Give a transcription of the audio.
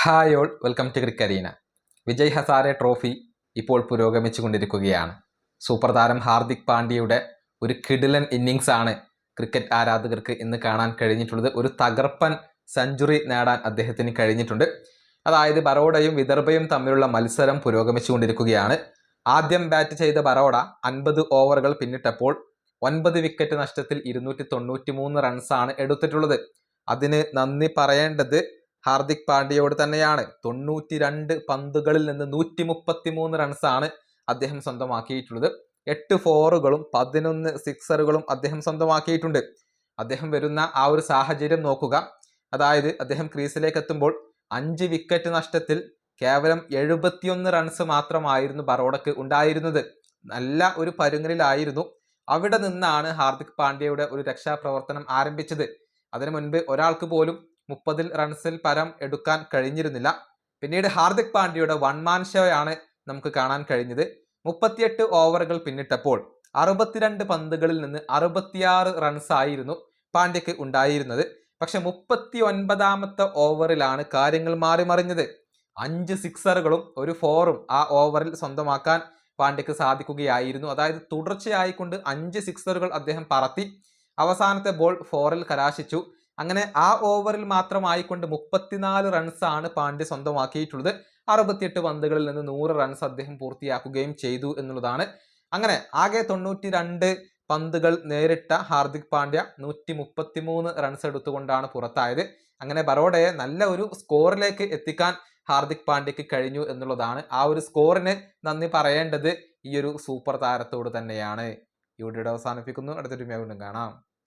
Hi all, welcome to Cricarena. Vijay Hazare trophy ഇപ്പോൾ പുരോഗമിച്ചു കൊണ്ടിരിക്കുകയാണ്. സൂപ്പർ താരം ഹാർദിക് പാണ്ഡ്യയുടെ ഒരു കിടിലൻ ഇന്നിങ്സ് ആണ് ക്രിക്കറ്റ് ആരാധകർക്ക് ഇന്ന് കാണാൻ കഴിഞ്ഞിട്ടുള്ളത്. ഒരു തകർപ്പൻ സെഞ്ചുറി നേടാൻ അദ്ദേഹത്തിന് കഴിഞ്ഞിട്ടുണ്ട്. അതായത് ബറോഡയും വിദർഭയും തമ്മിലുള്ള മത്സരം പുരോഗമിച്ചു കൊണ്ടിരിക്കുകയാണ്. ആദ്യം ബാറ്റ് ചെയ്ത ബറോഡ 50 ഓവറുകൾ പിന്നിട്ടപ്പോൾ 9 വിക്കറ്റ് നഷ്ടത്തിൽ 293 റൺസാണ് എടുത്തിട്ടുള്ളത്. അതിന് നന്ദി പറയേണ്ടത് ഹാർദിക് പാണ്ഡ്യയോട് തന്നെയാണ്. 92 പന്തുകളിൽ നിന്ന് 133 റൺസാണ് അദ്ദേഹം സ്വന്തമാക്കിയിട്ടുള്ളത്. 8 ഫോറുകളും 11 സിക്സറുകളും അദ്ദേഹം സ്വന്തമാക്കിയിട്ടുണ്ട്. അദ്ദേഹം വരുന്ന ആ ഒരു സാഹചര്യം നോക്കുക. അതായത് അദ്ദേഹം ക്രീസിലേക്ക് എത്തുമ്പോൾ 5 വിക്കറ്റ് നഷ്ടത്തിൽ കേവലം 71 റൺസ് മാത്രമായിരുന്നു ബറോഡക്ക് ഉണ്ടായിരുന്നത്. നല്ല ഒരു പരുങ്ങലിലായിരുന്നു. അവിടെ നിന്നാണ് ഹാർദിക് പാണ്ഡ്യയുടെ ഒരു രക്ഷാപ്രവർത്തനം ആരംഭിച്ചത്. അതിനു മുൻപ് ഒരാൾക്ക് പോലും 30 റൺസിൽ പരം എടുക്കാൻ കഴിഞ്ഞിരുന്നില്ല. പിന്നീട് ഹാർദിക് പാണ്ഡ്യയുടെ വൺമാൻ ഷോയാണ് നമുക്ക് കാണാൻ കഴിഞ്ഞത്. 38 ഓവറുകൾ പിന്നിട്ടപ്പോൾ 62 പന്തുകളിൽ നിന്ന് 66 റൺസ് ആയിരുന്നു പാണ്ഡ്യക്ക് ഉണ്ടായിരുന്നത്. പക്ഷെ 39ാമത്തെ ഓവറിലാണ് കാര്യങ്ങൾ മാറി മറിഞ്ഞത്. 5 സിക്സറുകളും ഒരു ഫോറും ആ ഓവറിൽ സ്വന്തമാക്കാൻ പാണ്ഡ്യക്ക് സാധിക്കുകയായിരുന്നു. അതായത് തുടർച്ചയായിക്കൊണ്ട് 5 സിക്സറുകൾ അദ്ദേഹം പറത്തി. അവസാനത്തെ ബോൾ ഫോറിൽ കലാശിച്ചു. അങ്ങനെ ആ ഓവറിൽ മാത്രമായിക്കൊണ്ട് 34 റൺസാണ് പാണ്ഡ്യ സ്വന്തമാക്കിയിട്ടുള്ളത്. 68 പന്തുകളിൽ നിന്ന് 100 റൺസ് അദ്ദേഹം പൂർത്തിയാക്കുകയും ചെയ്തു എന്നുള്ളതാണ്. അങ്ങനെ ആകെ 92 പന്തുകൾ നേരിട്ട ഹാർദിക് പാണ്ഡ്യ 133 റൺസ് എടുത്തുകൊണ്ടാണ് പുറത്തായത്. അങ്ങനെ ബറോഡയെ നല്ല ഒരു സ്കോറിലേക്ക് എത്തിക്കാൻ ഹാർദിക് പാണ്ഡ്യക്ക് കഴിഞ്ഞു എന്നുള്ളതാണ്. ആ ഒരു സ്കോറിന് നന്ദി പറയേണ്ടത് ഈ ഒരു സൂപ്പർ താരത്തോട് തന്നെയാണ്. ഈ വീഡിയോ അവസാനിപ്പിക്കുന്നു. അടുത്തൊരു വീണ്ടും കാണാം.